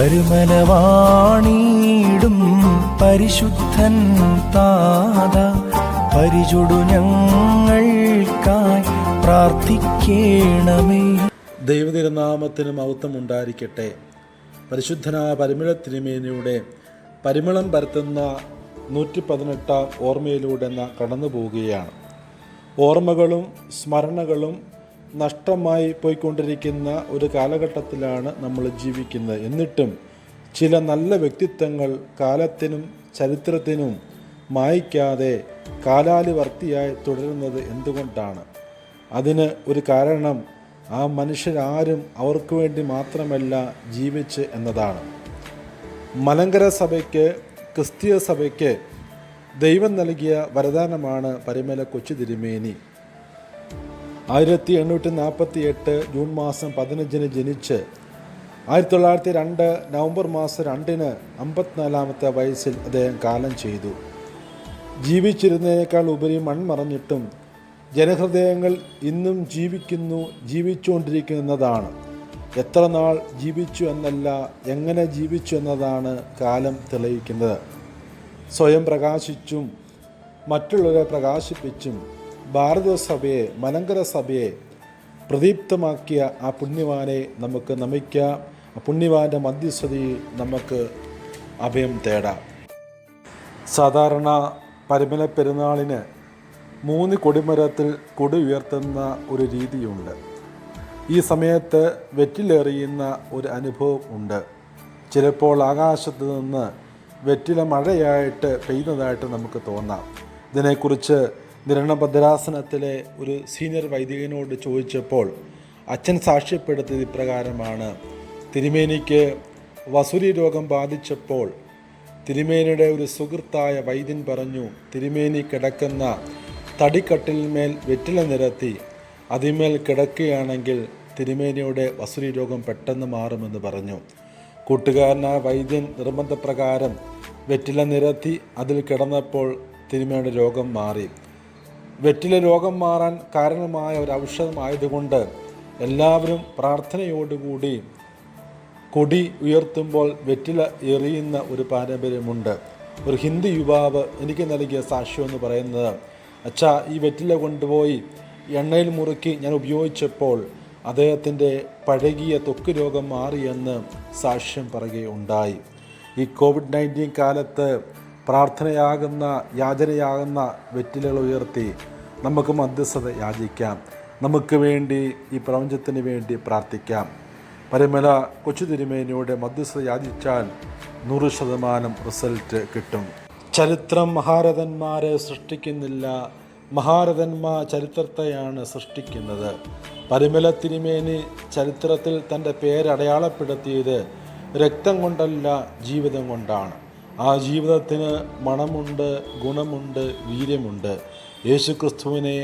പരിമലവാണിയിടും പരിശുദ്ധൻ താത പരിചുടു ഞങ്ങൾക്കായി പ്രാർത്ഥിക്കണമേ. ദൈവതിരുനാമത്തിന് മഹത്വം ഉണ്ടായിരിക്കട്ടെ. പരിശുദ്ധനായ പരിമള തിരുമേനിയുടെ പരിമളം പരത്തുന്ന 118 ഓർമ്മയിലൂടെ കടന്നു പോവുകയാണ്. ഓർമ്മകളും സ്മരണകളും നഷ്ടമായി പോയിക്കൊണ്ടിരിക്കുന്ന ഒരു കാലഘട്ടത്തിലാണ് നമ്മൾ ജീവിക്കുന്നത്. എന്നിട്ടും ചില നല്ല വ്യക്തിത്വങ്ങൾ കാലത്തിനും ചരിത്രത്തിനും മായ്ക്കാതെ കാലാനുവർത്തിയായി തുടരുന്നത് എന്തുകൊണ്ടാണ്? അതിന് ഒരു കാരണം ആ മനുഷ്യരാരും അവർക്ക് വേണ്ടി മാത്രമല്ല ജീവിച്ച് എന്നതാണ്. മലങ്കര സഭയ്ക്ക്, ക്രിസ്തീയ സഭയ്ക്ക് ദൈവം നൽകിയ വരദാനമാണ് പരിമല കൊച്ചു തിരുമേനി. 1848 ജൂൺ മാസം 15 ജനിച്ച് 1902 നവംബർ മാസം 2 54-ാമത്തെ വയസ്സിൽ അദ്ദേഹം കാലം ചെയ്തു. ജീവിച്ചിരുന്നതിനേക്കാൾ ഉപരി മൺമറഞ്ഞിട്ടും ജനഹൃദയങ്ങൾ ഇന്നും ജീവിച്ചുകൊണ്ടിരിക്കുന്നതാണ്. എത്ര നാൾ ജീവിച്ചു എന്നല്ല, എങ്ങനെ ജീവിച്ചു എന്നതാണ് കാലം തെളിയിക്കുന്നത്. സ്വയം പ്രകാശിച്ചും മറ്റുള്ളവരെ പ്രകാശിപ്പിച്ചും ഭാരതസഭയെ, മലങ്കര സഭയെ പ്രദീപ്തമാക്കിയ ആ പുണ്യവാനെ നമുക്ക് നമിക്കാം. ആ പുണ്യവാൻ്റെ മധ്യസ്ഥതയിൽ നമുക്ക് അഭയം തേടാം. സാധാരണ പരിമല പെരുന്നാളിന് 3 കൊടിമരത്തിൽ കൊടി ഉയർത്തുന്ന ഒരു രീതിയുണ്ട്. ഈ സമയത്ത് വെറ്റിലെറിയുന്ന ഒരു അനുഭവം ഉണ്ട്. ചിലപ്പോൾ ആകാശത്ത് നിന്ന് വെറ്റില മഴയായിട്ട് പെയ്യുന്നതായിട്ട് നമുക്ക് തോന്നാം. ഇതിനെക്കുറിച്ച് നിരണ ഭദ്രാസനത്തിലെ ഒരു സീനിയർ വൈദികനോട് ചോദിച്ചപ്പോൾ അച്ഛൻ സാക്ഷ്യപ്പെടുത്തിയത് ഇപ്രകാരമാണ്. തിരുമേനിക്ക് വസൂരി രോഗം ബാധിച്ചപ്പോൾ തിരുമേനിയുടെ ഒരു സുഹൃത്തായ വൈദ്യൻ പറഞ്ഞു, തിരുമേനി കിടക്കുന്ന തടിക്കട്ടിന്മേൽ വെറ്റില നിരത്തി അതിന്മേൽ കിടക്കുകയാണെങ്കിൽ തിരുമേനിയുടെ വസൂരി രോഗം പെട്ടെന്ന് മാറുമെന്ന് പറഞ്ഞു. കൂട്ടുകാരനായ വൈദ്യൻ നിർബന്ധപ്രകാരം വെറ്റില നിരത്തി അതിൽ കിടന്നപ്പോൾ തിരുമേനിയുടെ രോഗം മാറി. വെറ്റില രോഗം മാറാൻ കാരണമായ ഒരു ഔഷധമായതുകൊണ്ട് എല്ലാവരും പ്രാർത്ഥനയോടുകൂടി കൊടി ഉയർത്തുമ്പോൾ വെറ്റില എറിയുന്ന ഒരു പാരമ്പര്യമുണ്ട്. ഒരു ഹിന്ദു യുവാവ് എനിക്ക് നൽകിയ സാക്ഷ്യം എന്ന് പറയുന്നത്, അച്ഛാ, ഈ വെറ്റില കൊണ്ടുപോയി എണ്ണയിൽ മുറുക്കി ഞാൻ ഉപയോഗിച്ചപ്പോൾ അദ്ദേഹത്തിൻ്റെ പഴകിയ ത്വക്ക് രോഗം മാറിയെന്ന് സാക്ഷ്യം പറയുകയുണ്ടായി. ഈ COVID-19 കാലത്ത് പ്രാർത്ഥനയാകുന്ന, യാചനയാകുന്ന വെറ്റിലകൾ ഉയർത്തി നമുക്ക് മധ്യസ്ഥത യാചിക്കാം. നമുക്ക് വേണ്ടി, ഈ പ്രപഞ്ചത്തിന് വേണ്ടി പ്രാർത്ഥിക്കാം. പരിമല കൊച്ചു തിരുമേനിയുടെ മധ്യസ്ഥത യാചിച്ചാൽ 100% റിസൾട്ട് കിട്ടും. ചരിത്രം മഹാരഥന്മാരെ സൃഷ്ടിക്കുന്നില്ല, മഹാരഥന്മാർ ചരിത്രത്തെയാണ് സൃഷ്ടിക്കുന്നത്. പരിമല തിരുമേനി ചരിത്രത്തിൽ തൻ്റെ പേരടയാളപ്പെടുത്തിയത് രക്തം കൊണ്ടല്ല, ജീവിതം കൊണ്ടാണ്. ആ ജീവിതത്തിന് മണമുണ്ട്, ഗുണമുണ്ട്, വീര്യമുണ്ട്. യേശുക്രിസ്തുവിനെ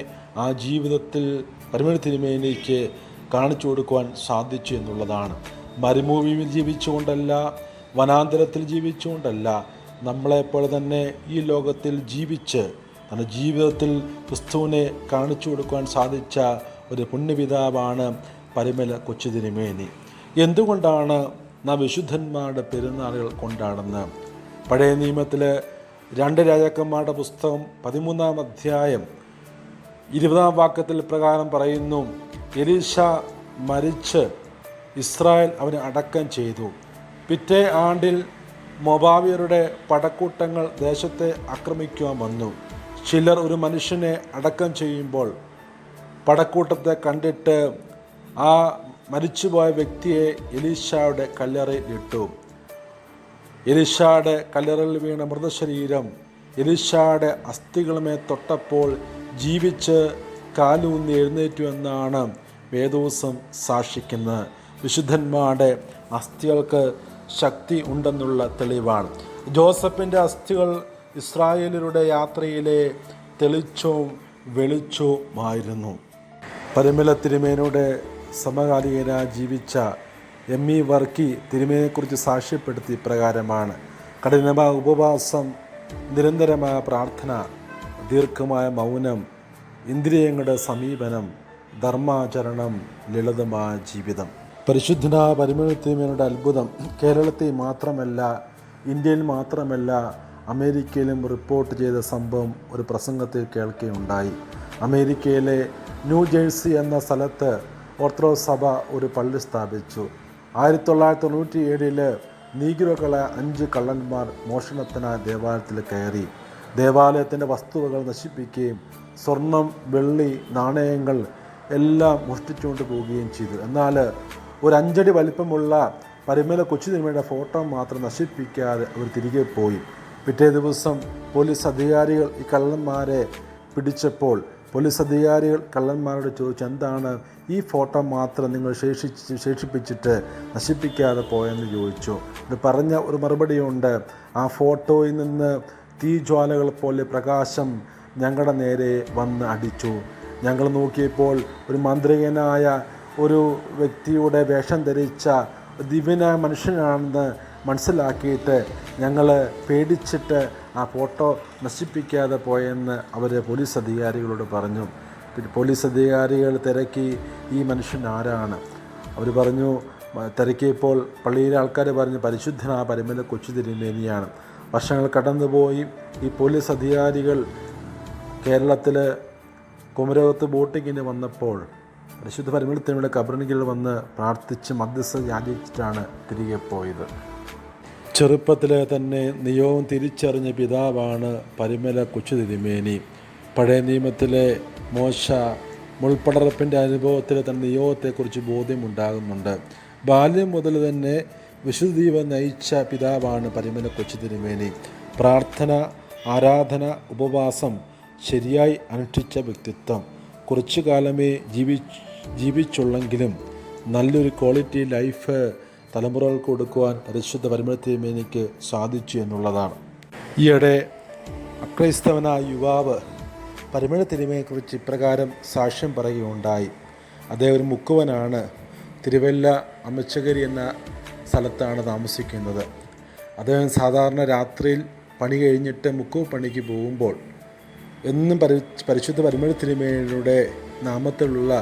ആ ജീവിതത്തിൽ പരിമല തിരുമേനിക്ക് കാണിച്ചു കൊടുക്കുവാൻ സാധിച്ചു എന്നുള്ളതാണ്. മരുഭൂമിയിൽ ജീവിച്ചുകൊണ്ടല്ല, വനാന്തരത്തിൽ ജീവിച്ചുകൊണ്ടല്ല, നമ്മളെപ്പോലെ തന്നെ ഈ ലോകത്തിൽ ജീവിച്ച് തൻ്റെ ജീവിതത്തിൽ ക്രിസ്തുവിനെ കാണിച്ചു കൊടുക്കുവാൻ സാധിച്ച ഒരു പുണ്യപിതാവാണ് പരിമല കൊച്ചു തിരുമേനി. എന്തുകൊണ്ടാണ് നാം വിശുദ്ധന്മാരുടെ പെരുന്നാളുകൾ കൊണ്ടാടുന്നത്? പഴയ നിയമത്തിൽ 2 രാജാക്കന്മാരുടെ പുസ്തകം 13-ാം അധ്യായം 20-ാം വാക്യത്തിൽ പ്രകാരം പറയുന്നു, എലീശ മരിച്ച് ഇസ്രായേൽ അവനെ അടക്കം ചെയ്തു. പിറ്റേ ആണ്ടിൽ മോവാബ്യരുടെ പടക്കൂട്ടങ്ങൾ ദേശത്തെ ആക്രമിക്കുവാൻ വന്നു. ചിലർ ഒരു മനുഷ്യനെ അടക്കം ചെയ്യുമ്പോൾ പടക്കൂട്ടത്തെ കണ്ടിട്ട് ആ മരിച്ചുപോയ വ്യക്തിയെ എലീശയുടെ കല്ലറയിലിട്ടു. എലീശയുടെ കല്ലറയിൽ വീണ മൃതശരീരം എലീശയുടെ അസ്ഥികളുമേ തൊട്ടപ്പോൾ ജീവിച്ച് കാലൂന്നി എഴുന്നേറ്റു എന്നാണ് വേദോസം സാക്ഷിക്കുന്നത്. വിശുദ്ധന്മാരുടെ അസ്ഥികൾക്ക് ശക്തി ഉണ്ടെന്നുള്ള തെളിവാണ്. ജോസഫിൻ്റെ അസ്ഥികൾ ഇസ്രായേലരുടെ യാത്രയിലെ തെളിച്ചവും വെളിച്ചവുമായിരുന്നു. പരിമല തിരുമേനിയുടെ സമകാലികനായി ജീവിച്ച M.E. വർക്കി തിരുമേനിയെക്കുറിച്ച് സാക്ഷ്യപ്പെടുത്തി പ്രകാരമാണ്: കഠിനമായ ഉപവാസം, നിരന്തരമായ പ്രാർത്ഥന, ദീർഘമായ മൗനം, ഇന്ദ്രിയങ്ങളുടെ സമീപനം, ധർമാചരണം, ലളിതമായ ജീവിതം. പരിശുദ്ധനായ പരിമളത്തിന്മേലുള്ള അത്ഭുതം കേരളത്തിൽ മാത്രമല്ല, ഇന്ത്യയിൽ മാത്രമല്ല, അമേരിക്കയിലും റിപ്പോർട്ട് ചെയ്ത സംഭവം ഒരു പ്രസംഗത്തിൽ കേൾക്കുകയുണ്ടായി. അമേരിക്കയിലെ ന്യൂജേഴ്സി എന്ന സ്ഥലത്ത് ഓർത്തഡോക്സ് സഭ ഒരു പള്ളി സ്ഥാപിച്ചു. 1997 നീഗ്രോകളെ 5 കള്ളന്മാർ മോഷണത്തിനായി ദേവാലയത്തിൽ കയറി ദേവാലയത്തിൻ്റെ വസ്തുവകൾ നശിപ്പിക്കുകയും സ്വർണം, വെള്ളി, നാണയങ്ങൾ എല്ലാം മോഷ്ടിച്ചുകൊണ്ട് പോവുകയും ചെയ്തു. എന്നാൽ ഒരു 5 അടി വലിപ്പമുള്ള പരിമല കൊച്ചുതിരുമയുടെ ഫോട്ടോ മാത്രം നശിപ്പിക്കാതെ അവർ തിരികെ പോയി. പിറ്റേ ദിവസം പോലീസ് അധികാരികൾ ഈ കള്ളന്മാരെ പിടിച്ചപ്പോൾ പോലീസ് അധികാരികൾ കള്ളന്മാരോട് ചോദിച്ചു, എന്താണ് ഈ ഫോട്ടോ മാത്രം നിങ്ങൾ ശേഷിപ്പിച്ചിട്ട് നശിപ്പിക്കാതെ പോയെന്ന് ചോദിച്ചു. ഇത് പറഞ്ഞ ഒരു മറുപടിയുണ്ട്, ആ ഫോട്ടോയിൽ നിന്ന് തീജ്വാലകൾ പോലെ പ്രകാശം ഞങ്ങളുടെ നേരെ വന്ന് അടിച്ചു. ഞങ്ങൾ നോക്കിയപ്പോൾ ഒരു മാന്ത്രികനായ ഒരു വ്യക്തിയുടെ വേഷം ധരിച്ച ദിവ്യനായ മനുഷ്യനാണെന്ന് മനസ്സിലാക്കിയിട്ട് ഞങ്ങൾ പേടിച്ചിട്ട് ആ ഫോട്ടോ നശിപ്പിക്കാതെ പോയെന്ന് അവർ പോലീസ് അധികാരികളോട് പറഞ്ഞു. പോലീസ് അധികാരികൾ തിരക്കി, ഈ മനുഷ്യൻ ആരാണ്? അവർ പറഞ്ഞു, തിരക്കിയപ്പോൾ പള്ളിയിലെ ആൾക്കാർ പറഞ്ഞു, പരിശുദ്ധനായ പരിമല കൊച്ചു തിരുമേനിയാണ്. വർഷങ്ങൾ കടന്നുപോയി. ഈ പോലീസ് അധികാരികൾ കേരളത്തിൽ കുമരകത്ത് ബോട്ടിങ്ങിന് വന്നപ്പോൾ പരിശുദ്ധ പരിമളത്തിനുടെ കബറിണികൾ വന്ന് പ്രാർത്ഥിച്ച് മധ്യസ്ഥ യാചിച്ചിട്ടാണ് തിരികെ പോയത്. ചെറുപ്പത്തിൽ തന്നെ നിയോഗം തിരിച്ചറിഞ്ഞ പിതാവാണ് പരിമല കൊച്ചു തിരുമേനി. പഴയ നിയമത്തിലെ മോശ മുൾപ്പടർപ്പിൻ്റെ അനുഭവത്തിൽ തന്നെ നിയോഗത്തെക്കുറിച്ച് ബോധ്യമുണ്ടാകുന്നുണ്ട്. ബാല്യം മുതൽ തന്നെ വിശുദ്ധ ജീവൻ നയിച്ച പിതാവാണ് പരിമല കൊച്ചു തിരുമേനി. പ്രാർത്ഥന, ആരാധന, ഉപവാസം ശരിയായി അനുഷ്ഠിച്ച വ്യക്തിത്വം. കുറച്ചു കാലമേ ജീവിച്ചുള്ളെങ്കിലും നല്ലൊരു ക്വാളിറ്റി ലൈഫ് തലമുറകൾക്ക് കൊടുക്കുവാൻ പരിശുദ്ധ പരിമള തിരുമേനിക്ക് സാധിച്ചു എന്നുള്ളതാണ്. ഈയിടെ അക്രൈസ്തവനായ യുവാവ് പരിമള തിരുമേനിയെക്കുറിച്ച് ഇപ്രകാരം സാക്ഷ്യം പറയുകയുണ്ടായി. അദ്ദേഹം ഒരു മുക്കുവനാണ്. തിരുവല്ല അമ്മച്ചകരി എന്ന സ്ഥലത്താണ് താമസിക്കുന്നത്. അദ്ദേഹം സാധാരണ രാത്രിയിൽ പണി കഴിഞ്ഞിട്ട് മുക്കുവ പണിക്ക് പോകുമ്പോൾ എന്നും പരിശുദ്ധ പരിമള തിരുമേനിയുടെ നാമത്തിലുള്ള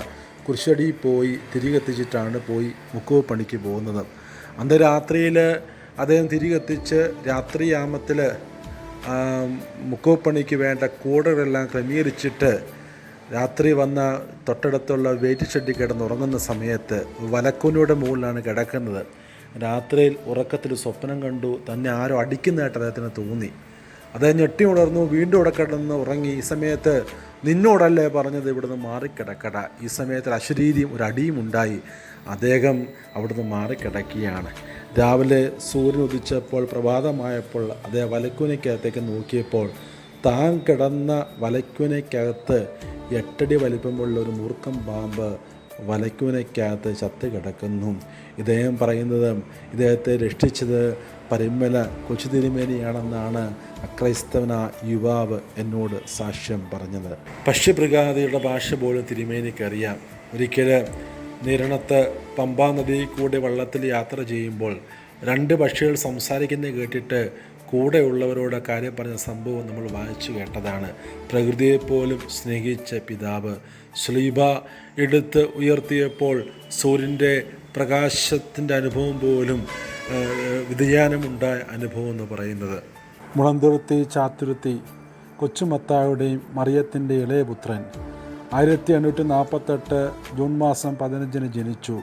കുരിശടിയിൽ പോയി തിരികെത്തിച്ചിട്ടാണ് പോയി മുക്കുവ പണിക്ക് പോകുന്നത്. അന്ന് രാത്രിയിൽ അദ്ദേഹം തിരികെത്തിച്ച് രാത്രിയാമത്തിൽ മുക്കുവ പണിക്ക് വേണ്ട കൂടകളെല്ലാം ക്രമീകരിച്ചിട്ട് രാത്രി വന്ന തൊട്ടടുത്തുള്ള വെയിറ്റ് ഷെഡിൽ കിടന്നുറങ്ങുന്ന സമയത്ത് വലക്കൂനയുടെ മുകളിലാണ് കിടക്കുന്നത്. രാത്രിയിൽ ഉറക്കത്തിൽ സ്വപ്നം കണ്ടു, തന്നെ ആരോ അടിക്കുന്നതായിട്ട് അദ്ദേഹത്തിന് തോന്നി. അദ്ദേഹം ഞെട്ടി ഉണർന്നു, വീണ്ടും ഇവിടെ കിടന്ന് ഉറങ്ങി. ഈ സമയത്ത് നിന്നോടല്ലേ പറഞ്ഞത് ഇവിടുന്ന് മാറിക്കിടക്കട. ഈ സമയത്ത് അശരീരിയും ഒരു അടിയും ഉണ്ടായി. അദ്ദേഹം അവിടുന്ന് മാറിക്കിടക്കുകയാണ്. രാവിലെ സൂര്യൻ ഉദിച്ചപ്പോൾ, പ്രഭാതമായപ്പോൾ അദ്ദേഹം വലക്കൂനയ്ക്കകത്തേക്ക് നോക്കിയപ്പോൾ താൻ കിടന്ന വലക്കൂനയ്ക്കകത്ത് 8 അടി വലിപ്പമുള്ള ഒരു മൂർഖം പാമ്പ് വലക്കൂനയ്ക്കകത്ത് ചത്ത് കിടക്കുന്നു. ഇദ്ദേഹം പറയുന്നത് ഇദ്ദേഹത്തെ രക്ഷിച്ചത് പരിമല കൊച്ചു തിരുമേനിയാണെന്നാണ് അക്രൈസ്തവന യുവാവ് എന്നോട് സാക്ഷ്യം പറഞ്ഞത്. പക്ഷിമൃഗാദിയുടെ ഭാഷ പോലും തിരുമേനിക്കറിയാം. ഒരിക്കൽ നിരണത്ത് പമ്പാ നദിയിൽ കൂടി വള്ളത്തിൽ യാത്ര ചെയ്യുമ്പോൾ 2 പക്ഷികൾ സംസാരിക്കുന്നത് കേട്ടിട്ട് കൂടെയുള്ളവരോട് കാര്യം പറഞ്ഞ സംഭവം നമ്മൾ വായിച്ചു കേട്ടതാണ്. പ്രകൃതിയെപ്പോലും സ്നേഹിച്ച പിതാവ് ശ്ലീബ എടുത്ത് ഉയർത്തിയപ്പോൾ സൂര്യൻ്റെ പ്രകാശത്തിൻ്റെ അനുഭവം പോലും വ്യതിയാനമുണ്ടായ അനുഭവം എന്ന് പറയുന്നത്. മുളന്തുരുത്തി ചാത്തുരുത്തി കൊച്ചുമത്തായുടെയും മറിയത്തിൻ്റെ ഇളയ പുത്രൻ 1848 ജൂൺ മാസം 15 ജനിച്ചു.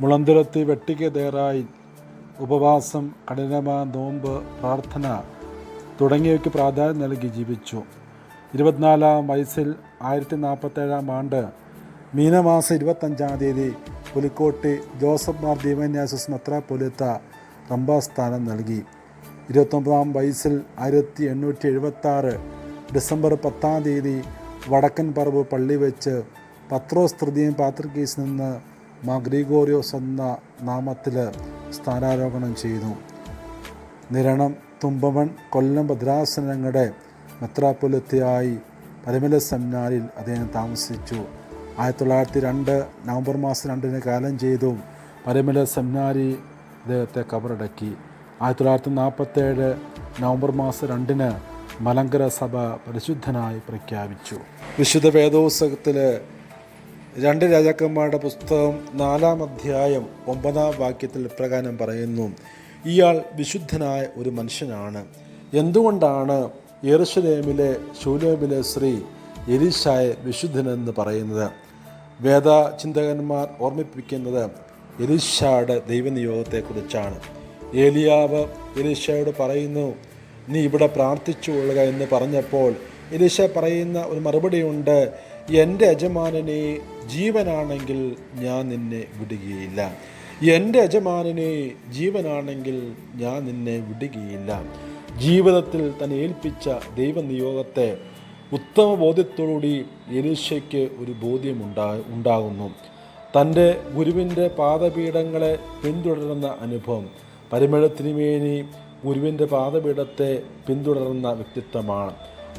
മുളന്തുരുത്തി വെട്ടിക്ക് തയ്യാറായി ഉപവാസം, കഠിനമായ നോമ്പ്, പ്രാർത്ഥന തുടങ്ങിയവയ്ക്ക് പ്രാധാന്യം നൽകി ജീവിച്ചു. 24-ാം വയസ്സിൽ 1047 ആണ്ട് മീനമാസം 25 പുലിക്കോട്ടി ജോസഫ് മാർ ദീവന്യാസസ് മെത്രാപ്പൊലീത്ത റംബാസ്ഥാനം നൽകി. 29-ാം വയസ്സിൽ 1876 ഡിസംബർ 10 വടക്കൻ പറവ് പള്ളി വെച്ച് പത്രോസ് തൃതീയൻ പാത്രിക്കീസിൽ നിന്ന് മാർ ഗ്രിഗോറിയോസ് എന്ന നാമത്തിൽ സ്ഥാനാരോഹണം ചെയ്തു. നിരണം, തുമ്പമൺ, കൊല്ലം ഭദ്രാസനങ്ങളുടെ മെത്രാപ്പൊലീത്തയായി പരിമല സെമിനാരിൽ അദ്ദേഹം താമസിച്ചു. 1902 നവംബർ മാസം 2 കാലം ചെയ്തു പരിമല സെമിനാരി അദ്ദേഹത്തെ കബറടക്കി. 1947 നവംബർ മാസം 2 മലങ്കര സഭ പരിശുദ്ധനായി പ്രഖ്യാപിച്ചു. വിശുദ്ധ വേദോത്സവത്തിൽ രണ്ട് രാജാക്കന്മാരുടെ പുസ്തകം 4-ാം അധ്യായം 9-ാം വാക്യത്തിൽ ഇപ്രകാരം പറയുന്നു, ഇയാൾ വിശുദ്ധനായ ഒരു മനുഷ്യനാണ്. എന്തുകൊണ്ടാണ് യെരുശലേമിലെ ശൂലേമിലെ സ്ത്രീ എലീശായെ വിശുദ്ധനെന്ന് പറയുന്നത്? വേദചിന്തകന്മാർ ഓർമ്മിപ്പിക്കുന്നത് എലീശായുടെ ദൈവനിയോഗത്തെക്കുറിച്ചാണ്. ഏലിയാവ് എലീശയോട് പറയുന്നു, നീ ഇവിടെ പ്രാർത്ഥിച്ചു കൊള്ളുക എന്ന് പറഞ്ഞപ്പോൾ എലീശ പറയുന്ന ഒരു മറുപടിയുണ്ട്, എൻ്റെ യജമാനനെ ജീവനാണെങ്കിൽ ഞാൻ നിന്നെ വിടുകയില്ല. എൻ്റെ യജമാനനെ ജീവനാണെങ്കിൽ ഞാൻ നിന്നെ വിടുകയില്ല. ജീവിതത്തിൽ തന്നെ ഏൽപ്പിച്ച ദൈവനിയോഗത്തെ ഉത്തമ ബോധ്യത്തോടുകൂടി എലീശയ്ക്ക് ഒരു ബോധ്യമുണ്ടാകുന്നു. തൻ്റെ ഗുരുവിൻ്റെ പാദപീഠങ്ങളെ പിന്തുടരുന്ന അനുഭവം. പരിമളത്തിനുമേനി ഗുരുവിൻ്റെ പാദപീഠത്തെ പിന്തുടരുന്ന വ്യക്തിത്വമാണ്.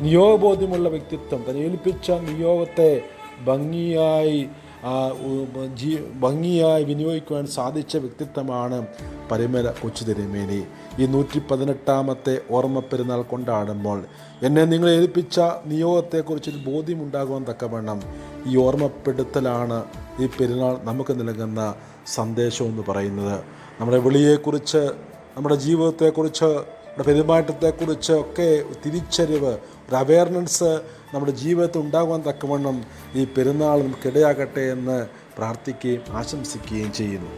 നിയോഗബോധ്യമുള്ള വ്യക്തിത്വം, തന്നെ ഏൽപ്പിച്ച നിയോഗത്തെ ഭംഗിയായി വിനിയോഗിക്കുവാൻ സാധിച്ച വ്യക്തിത്വമാണ് പരിമല കൊച്ചു തിരുമേനി. ഈ 118ാമത്തെ ഓർമ്മ പെരുന്നാൾ കൊണ്ടാടുമ്പോൾ എന്നെ നിങ്ങൾ ഏൽപ്പിച്ച നിയോഗത്തെക്കുറിച്ചൊരു ബോധ്യമുണ്ടാകുവാൻ തക്കവണ്ണം ഈ ഓർമ്മപ്പെടുത്തലാണ് ഈ പെരുന്നാൾ നമുക്ക് നൽകുന്ന സന്ദേശം എന്ന് പറയുന്നത്. നമ്മുടെ വിളിയെക്കുറിച്ച്, നമ്മുടെ ജീവിതത്തെക്കുറിച്ച്, നമ്മുടെ പെരുമാറ്റത്തെക്കുറിച്ച് ഒക്കെ തിരിച്ചറിവ്, ഒരു അവയർനെസ് നമ്മുടെ ജീവിതത്തിൽ ഉണ്ടാകുവാൻ തക്കവണ്ണം ഈ പെരുന്നാൾ നമുക്കിടയാകട്ടെ എന്ന് പ്രാർത്ഥിക്കുകയും ആശംസിക്കുകയും ചെയ്യുന്നു.